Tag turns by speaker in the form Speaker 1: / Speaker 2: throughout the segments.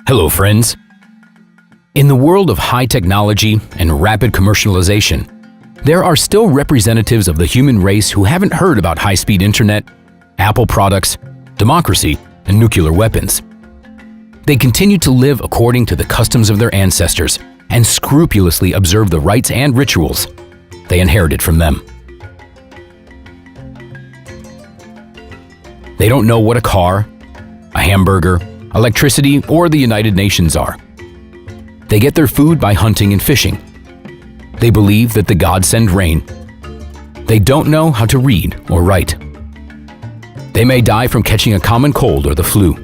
Speaker 1: Hello, friends. In the world of high technology and rapid commercialization, there are still representatives of the human race who haven't heard about high-speed internet, Apple products, democracy, and nuclear weapons. They continue to live according to the customs of their ancestors and scrupulously observe the rites and rituals they inherited from them. They don't know what a car, a hamburger, electricity, or the United Nations are. They get their food by hunting and fishing. They believe that the gods send rain. They don't know how to read or write. They may die from catching a common cold or the flu.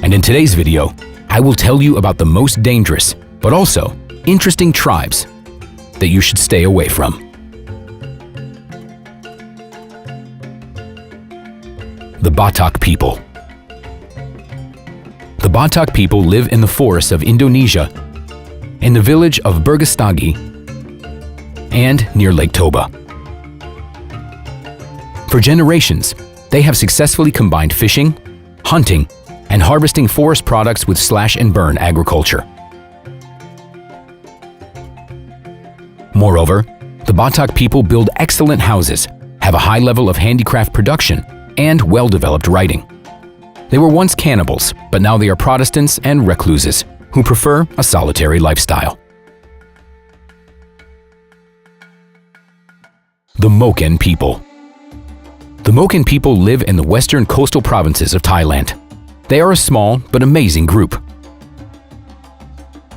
Speaker 1: And in today's video, I will tell you about the most dangerous, but also interesting tribes that you should stay away from. The Batak people. The Batak people live in the forests of Indonesia, in the village of Bergastagi, and near Lake Toba. For generations, they have successfully combined fishing, hunting, and harvesting forest products with slash-and-burn agriculture. Moreover, the Batak people build excellent houses, have a high level of handicraft production, and well-developed writing. They were once cannibals, but now they are Protestants and recluses who prefer a solitary lifestyle. The Moken people. The Moken people live in the western coastal provinces of Thailand. They are a small but amazing group.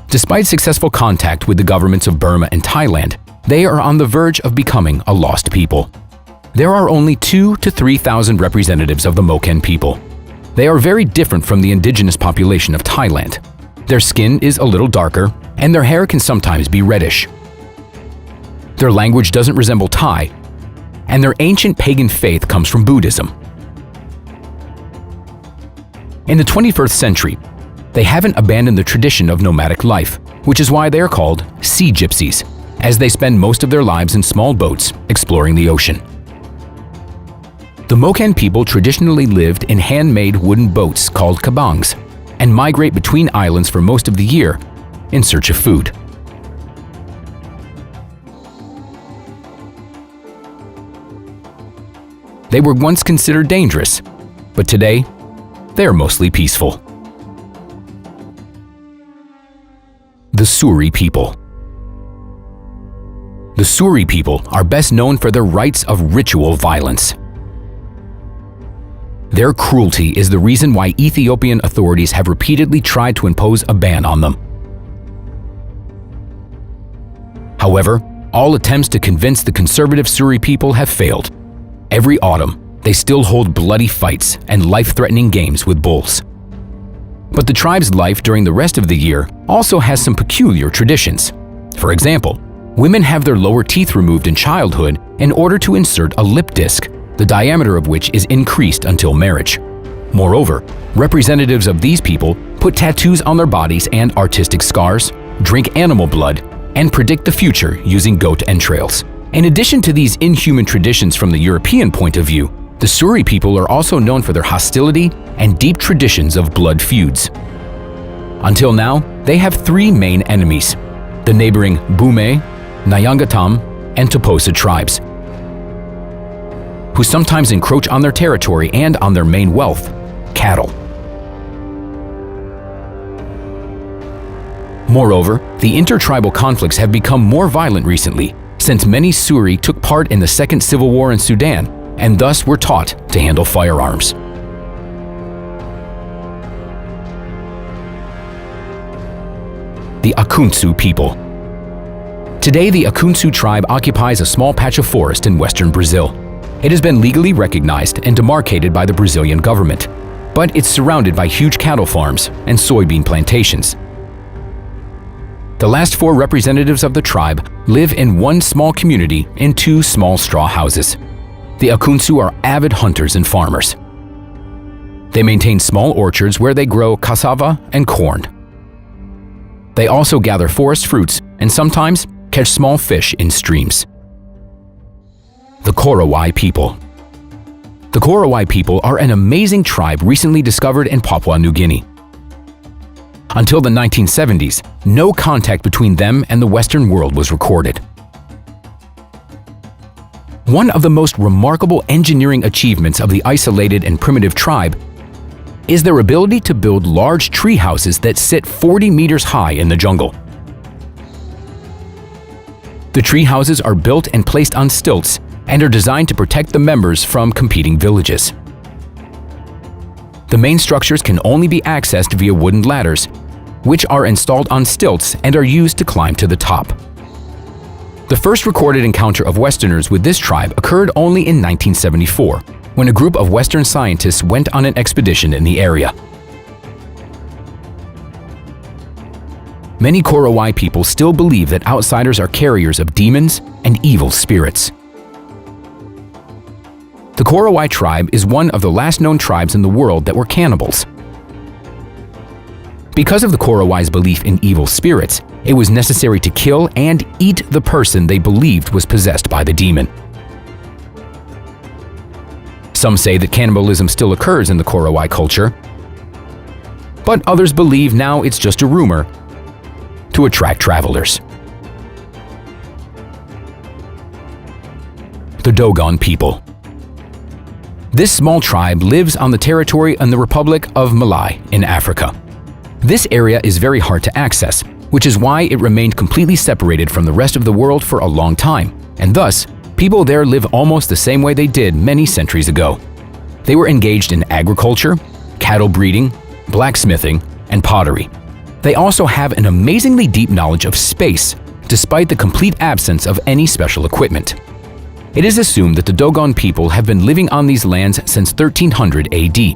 Speaker 1: Despite successful contact with the governments of Burma and Thailand, they are on the verge of becoming a lost people. There are only 2,000 to 3,000 representatives of the Moken people. They are very different from the indigenous population of Thailand. Their skin is a little darker, and their hair can sometimes be reddish. Their language doesn't resemble Thai, and their ancient pagan faith comes from Buddhism. In the 21st century, they haven't abandoned the tradition of nomadic life, which is why they are called sea gypsies, as they spend most of their lives in small boats exploring the ocean. The Moken people traditionally lived in handmade wooden boats called kabangs and migrate between islands for most of the year in search of food. They were once considered dangerous, but today they are mostly peaceful. The Suri people. The Suri people are best known for their rites of ritual violence. Their cruelty is the reason why Ethiopian authorities have repeatedly tried to impose a ban on them. However, all attempts to convince the conservative Suri people have failed. Every autumn, they still hold bloody fights and life-threatening games with bulls. But the tribe's life during the rest of the year also has some peculiar traditions. For example, women have their lower teeth removed in childhood in order to insert a lip disc, the diameter of which is increased until marriage. Moreover, representatives of these people put tattoos on their bodies and artistic scars, drink animal blood, and predict the future using goat entrails. In addition to these inhuman traditions from the European point of view, the Suri people are also known for their hostility and deep traditions of blood feuds. Until now, they have 3 main enemies: the neighboring Bume, Nyangatam, and Toposa tribes, who sometimes encroach on their territory and on their main wealth, cattle. Moreover, the intertribal conflicts have become more violent recently, since many Suri took part in the Second Civil War in Sudan and thus were taught to handle firearms. The Akuntsu people. Today, the Akuntsu tribe occupies a small patch of forest in western Brazil. It has been legally recognized and demarcated by the Brazilian government, but it's surrounded by huge cattle farms and soybean plantations. The last 4 representatives of the tribe live in one small community in 2 small straw houses. The Akuntsu are avid hunters and farmers. They maintain small orchards where they grow cassava and corn. They also gather forest fruits and sometimes catch small fish in streams. The Korowai people. The Korowai people are an amazing tribe recently discovered in Papua New Guinea. Until the 1970s, no contact between them and the Western world was recorded. One of the most remarkable engineering achievements of the isolated and primitive tribe is their ability to build large tree houses that sit 40 meters high in the jungle. The tree houses are built and placed on stilts and are designed to protect the members from competing villages. The main structures can only be accessed via wooden ladders, which are installed on stilts and are used to climb to the top. The first recorded encounter of Westerners with this tribe occurred only in 1974, when a group of Western scientists went on an expedition in the area. Many Korowai people still believe that outsiders are carriers of demons and evil spirits. The Korowai tribe is one of the last known tribes in the world that were cannibals. Because of the Korowai's belief in evil spirits, it was necessary to kill and eat the person they believed was possessed by the demon. Some say that cannibalism still occurs in the Korowai culture, but others believe now it's just a rumor to attract travelers. The Dogon people. This small tribe lives on the territory in the Republic of Malay in Africa. This area is very hard to access, which is why it remained completely separated from the rest of the world for a long time, and thus, people there live almost the same way they did many centuries ago. They were engaged in agriculture, cattle breeding, blacksmithing, and pottery. They also have an amazingly deep knowledge of space, despite the complete absence of any special equipment. It is assumed that the Dogon people have been living on these lands since 1300 AD.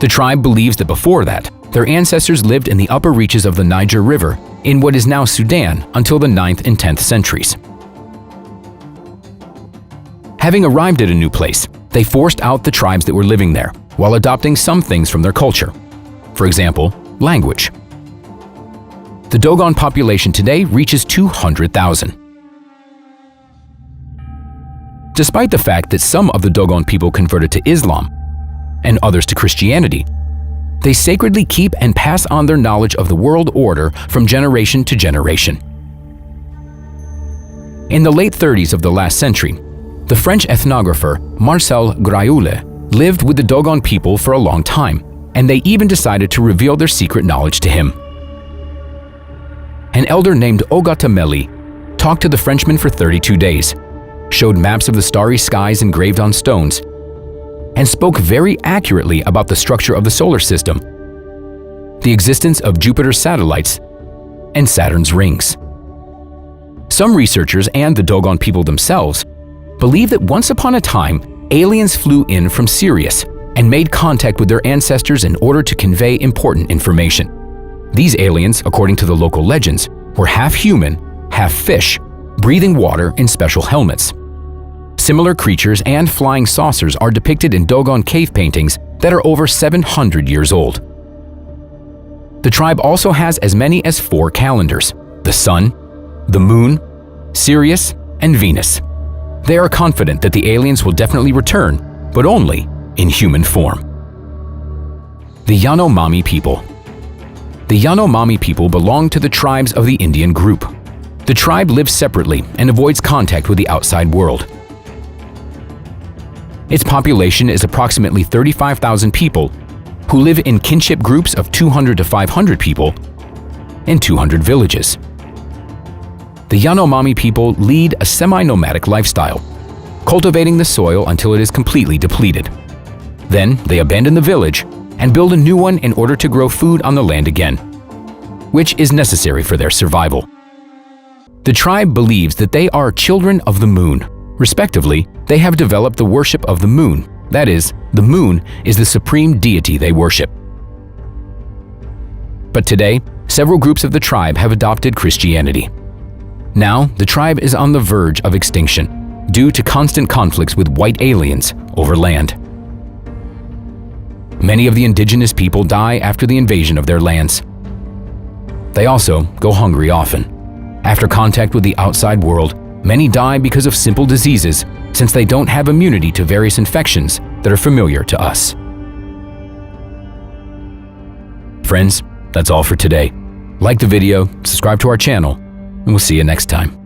Speaker 1: The tribe believes that before that, their ancestors lived in the upper reaches of the Niger River in what is now Sudan until the 9th and 10th centuries. Having arrived at a new place, they forced out the tribes that were living there, while adopting some things from their culture. For example, language. The Dogon population today reaches 200,000. Despite the fact that some of the Dogon people converted to Islam and others to Christianity, they sacredly keep and pass on their knowledge of the world order from generation to generation. In the late 30s of the last century, the French ethnographer Marcel Graioule lived with the Dogon people for a long time, and they even decided to reveal their secret knowledge to him. An elder named Ogatameli talked to the Frenchman for 32 days, showed maps of the starry skies engraved on stones, and spoke very accurately about the structure of the solar system, the existence of Jupiter's satellites, and Saturn's rings. Some researchers and the Dogon people themselves believe that once upon a time, aliens flew in from Sirius and made contact with their ancestors in order to convey important information. These aliens, according to the local legends, were half human, half fish, breathing water in special helmets. Similar creatures and flying saucers are depicted in Dogon cave paintings that are over 700 years old. The tribe also has as many as 4 calendars: the Sun, the Moon, Sirius, and Venus. They are confident that the aliens will definitely return, but only in human form. The Yanomami people. The Yanomami people belong to the tribes of the Indian group. The tribe lives separately and avoids contact with the outside world. Its population is approximately 35,000 people who live in kinship groups of 200 to 500 people in 200 villages. The Yanomami people lead a semi-nomadic lifestyle, cultivating the soil until it is completely depleted. Then they abandon the village and build a new one in order to grow food on the land again, which is necessary for their survival. The tribe believes that they are children of the moon. Respectively, they have developed the worship of the moon. That is, the moon is the supreme deity they worship. But today, several groups of the tribe have adopted Christianity. Now, the tribe is on the verge of extinction due to constant conflicts with white aliens over land. Many of the indigenous people die after the invasion of their lands. They also go hungry often. After contact with the outside world, many die because of simple diseases, since they don't have immunity to various infections that are familiar to us. Friends, that's all for today. Like the video, subscribe to our channel, and we'll see you next time.